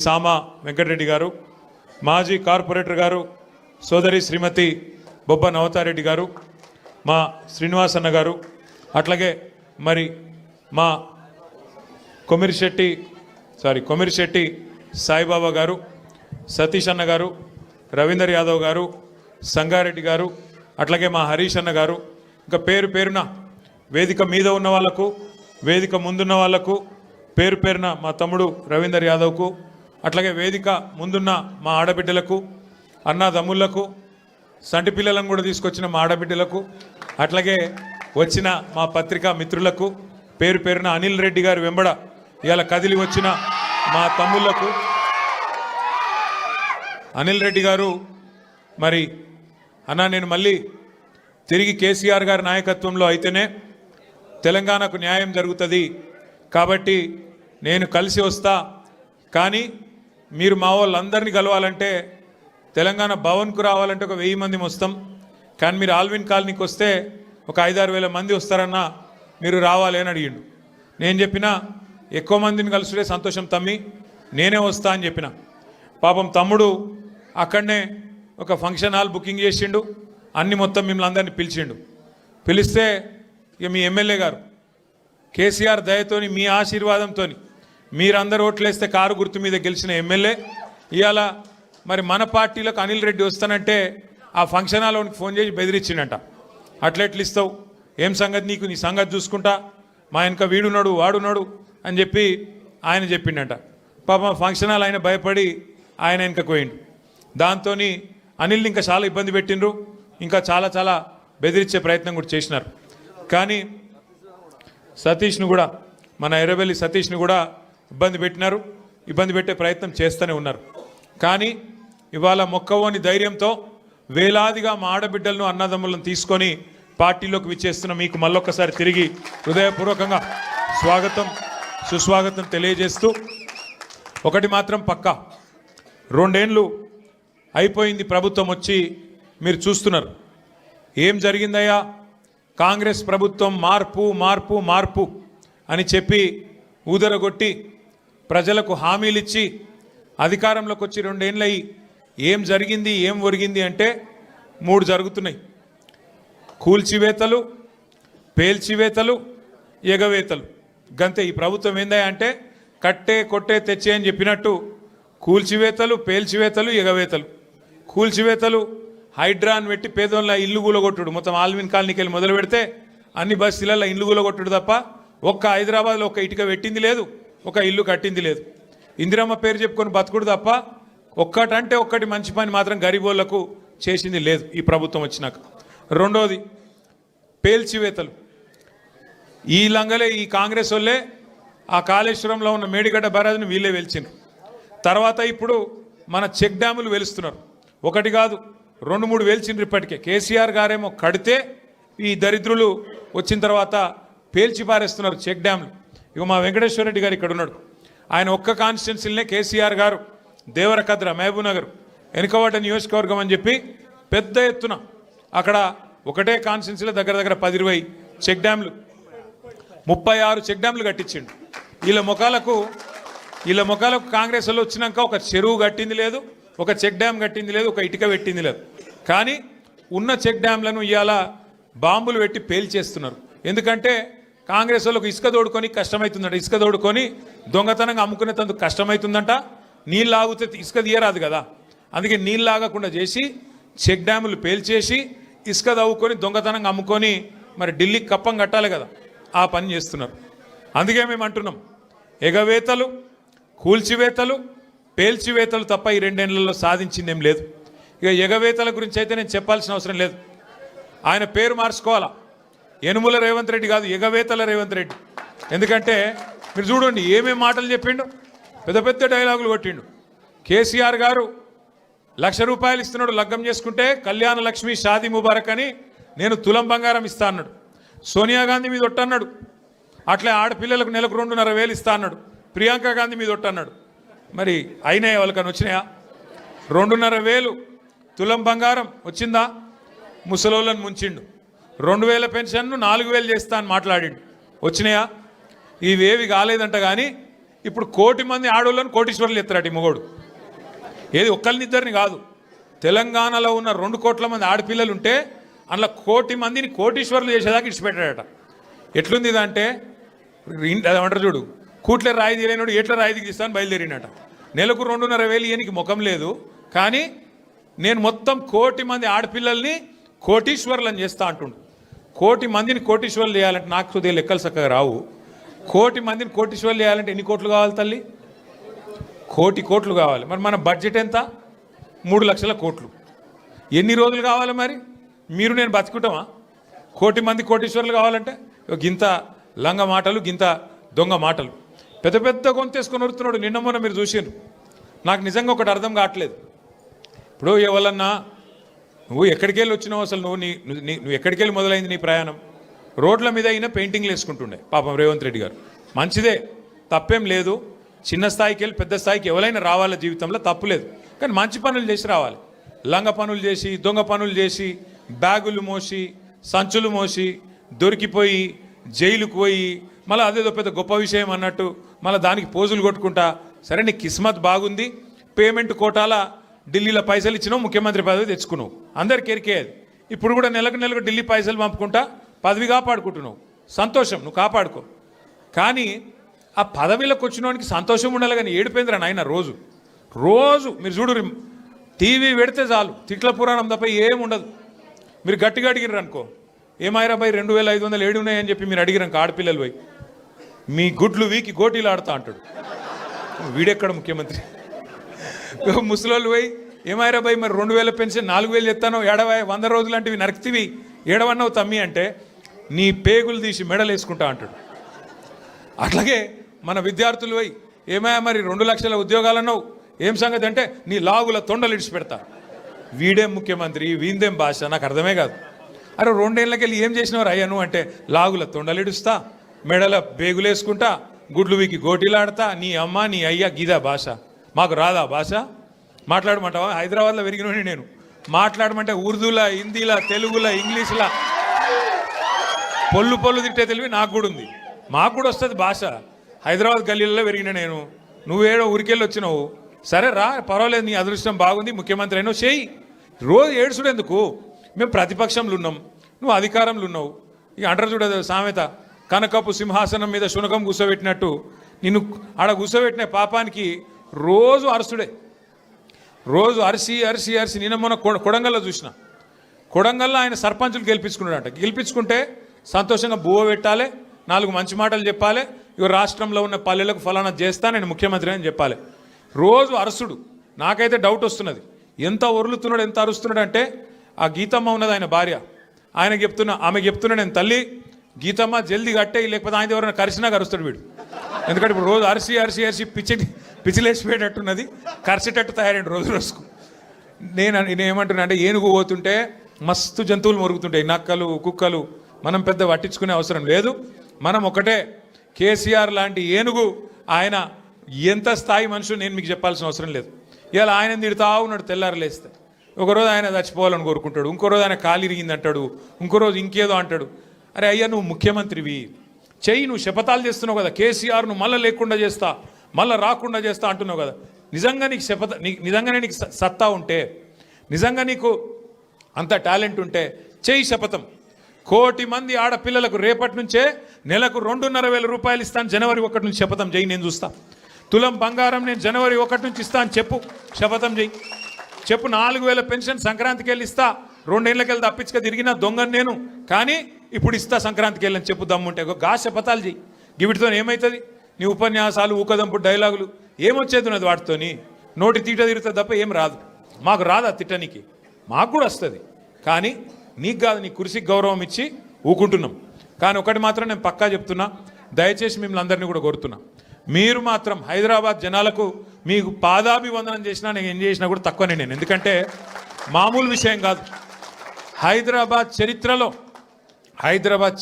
సామా వెంకటరెడ్డి గారు, మాజీ కార్పొరేటర్ గారు సోదరి శ్రీమతి బొబ్బ నవతారెడ్డి గారు, మా శ్రీనివాసన్న గారు, అట్లాగే మరి మా కొమిరిశెట్టి సాయిబాబా గారు, సతీష్ అన్న గారు, రవీందర్ యాదవ్ గారు, సంగారెడ్డి గారు, అట్లాగే మా హరీష్ అన్న గారు, ఇంకా పేరు పేరున వేదిక మీద ఉన్న వాళ్లకు, వేదిక ముందున్న వాళ్లకు పేరు పేరున మా తమ్ముడు రవీందర్ యాదవ్కు, అట్లాగే వేదిక ముందున్న మా ఆడబిడ్డలకు, అన్నదమ్ముళ్లకు, సంటి పిల్లలను కూడా తీసుకొచ్చిన మా ఆడబిడ్డలకు, అట్లాగే వచ్చిన మా పత్రికా మిత్రులకు పేరు పేరున అనిల్ రెడ్డి గారు వెంబడ ఇవాళ కదిలి వచ్చిన మా తమ్ముళ్లకు, అనిల్ రెడ్డి గారు మరి అన్న నేను మళ్ళీ తిరిగి కేసీఆర్ గారి నాయకత్వంలో అయితేనే తెలంగాణకు న్యాయం జరుగుతుంది కాబట్టి నేను కలిసి వస్తా, కానీ మీరు మా వాళ్ళందరినీ కలవాలంటే తెలంగాణ భవన్కు రావాలంటే ఒక 1000 మంది వస్తాం, కానీ మీరు ఆల్విన్ కాలనీకి వస్తే ఒక 5-6 వేల మంది వస్తారన్నా, మీరు రావాలి అని అడిగిండు. నేను చెప్పిన ఎక్కువ మందిని కలుసుడే సంతోషం తమ్మి, నేనే వస్తా అని చెప్పిన. పాపం తమ్ముడు అక్కడనే ఒక ఫంక్షన్ హాల్ బుకింగ్ చేసిండు, అన్ని మొత్తం మిమ్మల్ని అందరినీ పిలిస్తే ఇక మీ ఎమ్మెల్యే గారు కేసీఆర్ దయతోని మీ ఆశీర్వాదంతో మీరందరూ ఓట్లేస్తే కారు గుర్తు మీద గెలిచిన ఎమ్మెల్యే ఇవాళ మరి మన పార్టీలకు అనిల్ రెడ్డి వస్తానంటే ఆ ఫంక్షన్ హాల్లోనికి ఫోన్ చేసి బెదిరించిండట. అట్లెట్లు ఇస్తావు, ఏం సంగతి నీకు, నీ సంగతి చూసుకుంటా, మా వెనక వీడున్నాడు వాడున్నాడు అని చెప్పి ఆయన చెప్పిండట. పాపం ఫంక్షన్ హాల్ ఆయన భయపడి ఆయన వెనకకు పోయిండు. దాంతో అనిల్ని ఇంకా చాలా ఇబ్బంది పెట్టిండ్రు, ఇంకా చాలా చాలా బెదిరించే ప్రయత్నం కూడా చేసినారు. కానీ సతీష్ను కూడా, మన ఎర్రబెల్లి సతీష్ను కూడా ఇబ్బంది పెట్టినారు, ఇబ్బంది పెట్టే ప్రయత్నం చేస్తూనే ఉన్నారు. కానీ ఇవాళ మొక్కవోని ధైర్యంతో వేలాదిగా మా ఆడబిడ్డలను అన్నదమ్ములను తీసుకొని పార్టీలోకి విచ్చేస్తున్న మీకు మళ్ళొక్కసారి తిరిగి హృదయపూర్వకంగా స్వాగతం సుస్వాగతం తెలియజేస్తూ, ఒకటి మాత్రం పక్కా, 2 ఏళ్ళు అయిపోయింది ప్రభుత్వం వచ్చి, మీరు చూస్తున్నారు ఏం జరిగిందయ్యా. కాంగ్రెస్ ప్రభుత్వం మార్పు మార్పు మార్పు అని చెప్పి ఊదరగొట్టి ప్రజలకు హామీలు ఇచ్చి అధికారంలోకి వచ్చి 2 ఏళ్ళయి ఏం జరిగింది ఏం ఒరిగింది అంటే 3 జరుగుతున్నాయి: కూల్చివేతలు, పేల్చివేతలు, ఎగవేతలు. గంతే. ఈ ప్రభుత్వం ఏందా అంటే కట్టే కొట్టే తెచ్చే అని చెప్పినట్టు కూల్చివేతలు, పేల్చివేతలు, ఎగవేతలు. కూల్చివేతలు హైడ్రాన్ పెట్టి పేదోళ్ళ ఇల్లు కూలగొట్టుడు, మొత్తం ఆల్విన్ కాలనీకి వెళ్ళి మొదలు పెడితే అన్ని బస్తీలలో ఇల్లు కూలగొట్టుడు తప్ప ఒక్క హైదరాబాద్లో ఒక్క ఇటుక పెట్టింది లేదు, ఒక ఇల్లు కట్టింది లేదు. ఇందిరమ్మ పేరు చెప్పుకొని బతుకుడు తప్ప ఒక్కటంటే ఒక్కటి మంచి పని మాత్రం గరీబోళ్లకు చేసింది లేదు ఈ ప్రభుత్వం వచ్చినాక. రెండోది పేల్చివేతలు. ఈ లంగలే, ఈ కాంగ్రెస్ వాళ్ళే ఆ కాళేశ్వరంలో ఉన్న మేడిగడ్డ బరాజుని వీళ్ళే వెలిచిండ్రు. తర్వాత ఇప్పుడు మన చెక్ డ్యాములు వెలుస్తున్నారు, ఒకటి కాదు 2-3 వెలిచిండ్రు ఇప్పటికే. కేసీఆర్ గారేమో కడితే ఈ దరిద్రులు వచ్చిన తర్వాత పేల్చి పారేస్తున్నారు చెక్ డ్యాములు. ఇక మా వెంకటేశ్వర రెడ్డి గారు ఇక్కడ ఉన్నాడు, ఆయన ఒక్క కాన్స్టిట్యున్సీలనే కేసీఆర్ గారు దేవరకద్ర, మహబూబ్నగర్ వెనుకబడ్డ నియోజకవర్గం అని చెప్పి పెద్ద ఎత్తున అక్కడ ఒకటే కాన్స్టిట్యున్సీలో దగ్గర 10-20 చెక్ డ్యాములు, 36 చెక్ డ్యాములు కట్టించిండు. వీళ్ళ ముఖాలకు కాంగ్రెస్ వాళ్ళు వచ్చినాక ఒక చెరువు కట్టింది లేదు, ఒక చెక్ డ్యామ్ కట్టింది లేదు, ఒక ఇటుక పెట్టింది లేదు. కానీ ఉన్న చెక్ డ్యామ్లను ఇవాళ బాంబులు పెట్టి పేల్చేస్తున్నారు. ఎందుకంటే కాంగ్రెస్ వాళ్ళకు ఇసుక తోడుకొని కష్టమవుతుందంట, ఇసుక తోడుకొని దొంగతనంగా అమ్ముకునేందుకు కష్టమవుతుందంట. నీళ్ళు ఆగితే ఇసుక తీయరాదు కదా, అందుకే నీళ్ళు ఆగకుండా చేసి చెక్ డ్యాములు పేల్చేసి ఇసుక తవ్వుకొని దొంగతనంగా అమ్ముకొని మరి ఢిల్లీకి కప్పం కట్టాలి కదా, ఆ పని చేస్తున్నారు. అందుకే మేము అంటున్నాం, ఎగవేతలు, కూల్చివేతలు, పేల్చివేతలు తప్ప ఈ 2 ఏళ్లలో సాధించిందేం లేదు. ఇక ఎగవేతల గురించి అయితే నేను చెప్పాల్సిన అవసరం లేదు, ఆయన పేరు మార్చుకోవాలా, యనుమల రేవంత్ రెడ్డి కాదు, ఎగవేతల రేవంత్ రెడ్డి. ఎందుకంటే మీరు చూడండి ఏమేం మాటలు చెప్పిండు, పెద్ద పెద్ద డైలాగులు కొట్టిండు. కేసీఆర్ గారు 1,00,000 రూపాయలు ఇస్తున్నాడు లగ్గం చేసుకుంటే, కళ్యాణ లక్ష్మి షాదీ ముబారక్ అని నేను తులం బంగారం ఇస్తా అన్నాడు. సోనియా గాంధీ మీద ఒట్టన్నాడు, అట్లే ఆడపిల్లలకు నెలకు 2,500 ఇస్తా అన్నాడు. ప్రియాంక గాంధీ మీద ఒట్టన్నాడు. మరి అయినాయా వాళ్ళకని వచ్చినాయా? 2,500 తులం బంగారం వచ్చిందా? ముసలోళ్ళని ముంచిండు. 2,000 పెన్షన్ను 4,000 చేస్తా అని మాట్లాడిండు. వచ్చినాయా? ఇవేవి కాలేదంట. కానీ ఇప్పుడు 1 కోటి మంది ఆడోళ్ళని కోటీశ్వర్లు ఎత్తారట ఈ మొగోడు. ఏది ఒక్కరినిద్దరిని కాదు, తెలంగాణలో ఉన్న 2 కోట్ల మంది ఆడపిల్లలు ఉంటే అందులో 1 కోటి మందిని కోటీశ్వర్లు చేసేదాకా ఇచ్చిపెట్టాడట. ఎట్లుంది ఇదంటే అదేమంటారు చూడు, కూట్లే రాయి తీరైనడు ఎట్లా రాయి దిగిస్తాను బయలుదేరినట. నెలకు 2.5 ఇయనికి ముఖం లేదు, కానీ నేను మొత్తం 1 కోటి మంది ఆడపిల్లల్ని కోటీశ్వర్లను చేస్తా అంటుండు. 1 కోటి మందిని కోటీశ్వర్లు చేయాలంటే నాకు కొద్దిగా లెక్కలు చక్కగా రావు. 1 కోటి మందిని కోటీశ్వర్లు చేయాలంటే ఎన్ని కోట్లు కావాలి తల్లి? 1 కోటి కావాలి. మరి మన బడ్జెట్ ఎంత? 3 లక్షల కోట్లు. ఎన్ని రోజులు కావాలి మరి? మీరు నేను బతుకుంటామా 1 కోటి మంది కోటీశ్వర్లు కావాలంటే? గింత లంగ మాటలు, గింత దొంగ మాటలు, పెద్ద పెద్ద గొంతేసుకొని వరుతున్నాడు. నిన్న మొన్న మీరు చూసిండ్రు. నాకు నిజంగా ఒకటి అర్థం కావట్లేదు. ఇప్పుడు ఎవరన్నా నువ్వు ఎక్కడికి వెళ్ళి వచ్చినావు, అసలు నువ్వు ఎక్కడికి వెళ్ళి మొదలైంది నీ ప్రయాణం? రోడ్ల మీద అయినా పెయింటింగ్లు వేసుకుంటుండే పాపం రేవంత్ రెడ్డి గారు. మంచిదే, తప్పేం లేదు. చిన్న స్థాయికి వెళ్ళి పెద్ద స్థాయికి ఎవరైనా రావాల జీవితంలో, తప్పులేదు. కానీ మంచి పనులు చేసి రావాలి. లంగ పనులు చేసి, దొంగ పనులు చేసి, బ్యాగులు మోసి, సంచులు మోసి, దొరికిపోయి జైలుకు పోయి మళ్ళీ అదేదో పెద్ద గొప్ప విషయం అన్నట్టు మళ్ళీ దానికి పోజులు కొట్టుకుంటా. సరే, నీ కిస్మత్ బాగుంది, పేమెంట్ కోటాల ఢిల్లీలో పైసలు ఇచ్చినావు, ముఖ్యమంత్రి పదవి తెచ్చుకున్నావు, అందరికి ఎరికేది. ఇప్పుడు కూడా నెలకు నెలకు ఢిల్లీ పైసలు పంపుకుంటా పదవి కాపాడుకుంటున్నావు. సంతోషం, నువ్వు కాపాడుకో. కానీ ఆ పదవిలోకి వచ్చినోనికి సంతోషం ఉండాలి, కానీ ఏడిపోయిందిరా నాయన. రోజు రోజు మీరు చూడు, టీవీ పెడితే చాలు తిట్ల పురాణం తప్ప ఏముండదు. మీరు గట్టిగా అడిగిర్రు అనుకో, ఏమాయిరా బై 2500 ఏడు ఉన్నాయని చెప్పి మీరు అడిగిరాక ఆడపిల్లలు పోయి మీ గుడ్లు వీకి గోటీలు ఆడుతా అంటాడు. వీడెక్కడ ముఖ్యమంత్రి? ముసలోళ్ళు పోయి ఏమాయిరా బై మరి 2000 పెన్షన్ 4000 ఎత్తానో, 100 రోజులు అంటే నరక్తివి ఏడవన్నావు తమ్మి అంటే నీ పేగులు తీసి మెడలు వేసుకుంటా అంటాడు. అట్లాగే మన విద్యార్థులు పోయి ఏమయ్యా మరి 2 లక్షల ఉద్యోగాలు అన్నావు, ఏం సంగతి అంటే నీ లాగుల తొండలు ఇడిచి పెడతా. వీడేం ముఖ్యమంత్రి, వీందేం భాష, నాకు అర్థమే కాదు. అరే 2 ఏళ్ళకి వెళ్ళి ఏం చేసినవారు అయ్యా నువ్వు అంటే, లాగుల తొండలు ఇడుస్తా, మెడల బేగులేసుకుంటా, గుడ్లు వీకి గోటీలాడతా, నీ అమ్మ నీ అయ్యా గీదా భాష. మాకు రాదా భాష? మాట్లాడమంటావా? హైదరాబాద్లో పెరిగినోని నేను. మాట్లాడమంటే ఉర్దూలా, హిందీలా, తెలుగులా, ఇంగ్లీష్లా పొల్లు తిట్టే తెలివి నాకు కూడా ఉంది. మాకు కూడా వస్తుంది భాష. హైదరాబాద్ గల్లీలలో పెరిగిన నేను. నువ్వేడో ఊరికెళ్ళి వచ్చినావు, సరే రా, పర్వాలేదు, నీ అదృష్టం బాగుంది, ముఖ్యమంత్రి అయినావు, చేయి. రోజు ఏడుచుడు ఎందుకు? మేము ప్రతిపక్షంలో ఉన్నాం, నువ్వు అధికారంలో ఉన్నావు. ఇక అంటారు చూడదు సామెత, కనకపు సింహాసనం మీద శునకం కూర్చోబెట్టినట్టు నిన్ను ఆడ కూర్చోబెట్టిన పాపానికి రోజు అరసుడే. రోజు అరిసి నిన్న మొన్న కొడంగల్లో చూసిన. కొడంగల్లో ఆయన సర్పంచులు గెలిపించుకున్నాడంట. గెలిపించుకుంటే సంతోషంగా బువ్వ పెట్టాలి, 4 మంచి మాటలు చెప్పాలి, ఇక రాష్ట్రంలో ఉన్న పల్లెలకు ఫలానా చేస్తా, నేను ముఖ్యమంత్రి అని చెప్పాలి. రోజు అరసుడు. నాకైతే డౌట్ వస్తున్నది, ఎంత ఒరులుతున్నాడు, ఎంత అరుస్తున్నాడు అంటే, ఆ గీతమ్మ ఉన్నది ఆయన భార్య, ఆమె చెప్తున్నా నేను తల్లి గీతమ్మ జల్దీ కట్టేయి, లేకపోతే ఆయన ఎవరైనా కరిసినా కరుస్తాడు వీడు. ఎందుకంటే ఇప్పుడు రోజు అరిసి పిచ్చిలేసిపోయేటట్టున్నది, కరిసేటట్టు తయారైంది రోజు రోజుకు. నేనేమంటున్నా అంటే, ఏనుగు పోతుంటే మస్తు జంతువులు మొరుగుతుంటాయి, నక్కలు, కుక్కలు. మనం పెద్ద పట్టించుకునే అవసరం లేదు. మనం ఒకటే, కేసీఆర్ లాంటి ఏనుగు ఆయన ఎంత స్థాయి మనుషులు నేను మీకు చెప్పాల్సిన అవసరం లేదు. ఇలా ఆయన తిడుతా ఉన్నాడు తెల్లారలేస్తే. ఒకరోజు ఆయన చచ్చిపోవాలని కోరుకుంటాడు, ఇంకో రోజు ఆయన కాలు ఇరిగింది అంటాడు, ఇంకో రోజు ఇంకేదో అంటాడు. అరే అయ్యా, నువ్వు ముఖ్యమంత్రివి, చెయ్యి. నువ్వు శపథాలు చేస్తున్నావు కదా, కేసీఆర్ను మళ్ళీ లేకుండా చేస్తా, మళ్ళీ రాకుండా చేస్తా అంటున్నావు కదా. నిజంగా నీకు నిజంగానే నీకు సత్తా ఉంటే, నిజంగా నీకు అంత టాలెంట్ ఉంటే చెయ్యి శపథం. 1 కోటి మంది ఆడపిల్లలకు రేపటి నుంచే నెలకు 2.5 రూపాయలు ఇస్తాను, జనవరి 1 నుంచి శపథం చెయ్యి, నేను చూస్తా. తులం బంగారం నేను జనవరి 1 నుంచి ఇస్తాను చెప్పు, శపథం చెయ్యి. చెప్పు 4000 పెన్షన్ సంక్రాంతికి వెళ్ళి ఇస్తా, 2 ఏళ్ళకి వెళ్ళి తప్పించుక తిరిగిన దొంగను నేను, కానీ ఇప్పుడు ఇస్తా సంక్రాంతికి వెళ్ళని చెప్పు దమ్ముంటే. గా శపథాలు చెయ్యి. వీటితో ఏమవుతుంది? నీ ఉపన్యాసాలు, ఊకదంపుడు డైలాగులు ఏమొచ్చేది ఉన్నది వాటితోని? నోటి తీట తిరుగుతుంది తప్ప ఏం రాదు. మాకు రాదా తిట్టనికి? మాకు కూడా వస్తుంది, కానీ నీకు కాదు. నీ కుర్చీకి గౌరవం ఇచ్చి ఊకుంటున్నాం. కానీ ఒకటి మాత్రం నేను పక్కా చెప్తున్నా, దయచేసి మిమ్మల్ని అందరినీ కూడా కోరుతున్నా, మీరు మాత్రం హైదరాబాద్ జనాలకు మీకు పాదాభివందనం చేసినా, నేను ఏం చేసినా కూడా తక్కువనే నేను. ఎందుకంటే మామూలు విషయం కాదు. హైదరాబాద్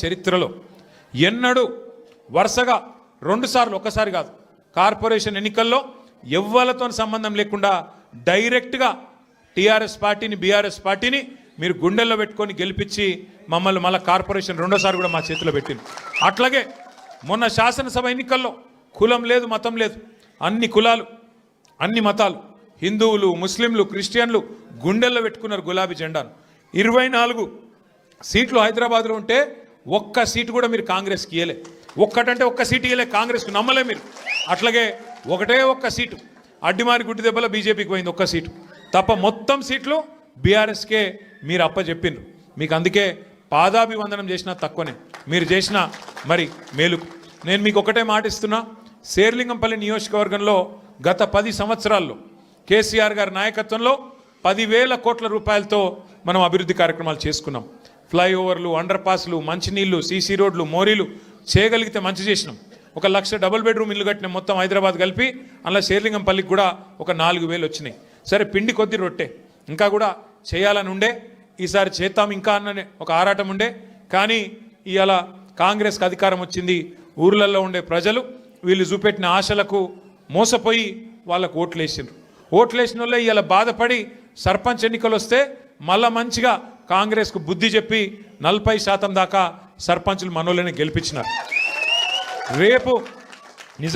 చరిత్రలో ఎన్నడూ వరుసగా 2 సార్లు, ఒక్కసారి కాదు, కార్పొరేషన్ ఎన్నికల్లో ఎవ్వలతో సంబంధం లేకుండా డైరెక్ట్గా టీఆర్ఎస్ పార్టీని, బీఆర్ఎస్ పార్టీని మీరు గుండెల్లో పెట్టుకొని గెలిపించి మమ్మల్ని మళ్ళీ కార్పొరేషన్ 2వ సారి కూడా మా చేతిలో పెట్టింది. అట్లాగే మొన్న శాసనసభ ఎన్నికల్లో కులం లేదు, మతం లేదు, అన్ని కులాలు, అన్ని మతాలు, హిందువులు, ముస్లింలు, క్రిస్టియన్లు గుండెల్లో పెట్టుకున్నారు గులాబీ జెండాను. 24 సీట్లు హైదరాబాద్లో ఉంటే ఒక్క సీటు కూడా మీరు కాంగ్రెస్కి ఇయ్యలే. ఒక్కటంటే ఒక్క సీటు ఇయ్యలే కాంగ్రెస్కు, నమ్మలే మీరు. అట్లాగే ఒకటే ఒక్క సీటు అడ్డిమారి గుడ్డి దెబ్బలో బీజేపీకి పోయింది, ఒక్క సీటు తప్ప మొత్తం సీట్లు బీఆర్ఎస్కే మీరు అప్పచెప్పిండ్రు. మీకు అందుకే పాదాభివందనం చేసినా తక్కువనే, మీరు చేసిన మరి మేలుకు. నేను మీకు ఒకటే మాట ఇస్తున్నా, శేర్లింగంపల్లి నియోజకవర్గంలో గత 10 సంవత్సరాల్లో కేసీఆర్ గారి నాయకత్వంలో 10,000 కోట్ల రూపాయలతో మనం అభివృద్ధి కార్యక్రమాలు చేసుకున్నాం. ఫ్లైఓవర్లు, అండర్ పాస్లు, మంచినీళ్లు, సీసీ రోడ్లు, మోరీలు చేయగలిగితే మంచి చేసినాం. 1,00,000 డబుల్ బెడ్రూమ్ ఇల్లు కట్టిన మొత్తం హైదరాబాద్ కలిపి, అలా శేర్లింగంపల్లికి కూడా ఒక 4,000 వచ్చినాయి. సరే పిండి కొద్ది రొట్టె ఇంకా కూడా చేయాలని ఉండే, ఈసారి చేద్దాం ఇంకా అన్ననే ఒక ఆరాటం ఉండే. కానీ ఇవాళ కాంగ్రెస్కి అధికారం వచ్చింది, ఊర్లలో ఉండే ప్రజలు వీళ్ళు చూపెట్టిన ఆశలకు మోసపోయి వాళ్ళకు ఓట్లేసిండ్రు. ఓట్లేసిన వాళ్ళే ఇవాళ బాధపడి సర్పంచ్ ఎన్నికలు వస్తే మళ్ళా మంచిగా కాంగ్రెస్కు బుద్ధి చెప్పి 40% దాకా సర్పంచులు మనోళ్ళని గెలిపించినారు. రేపు నిజంగా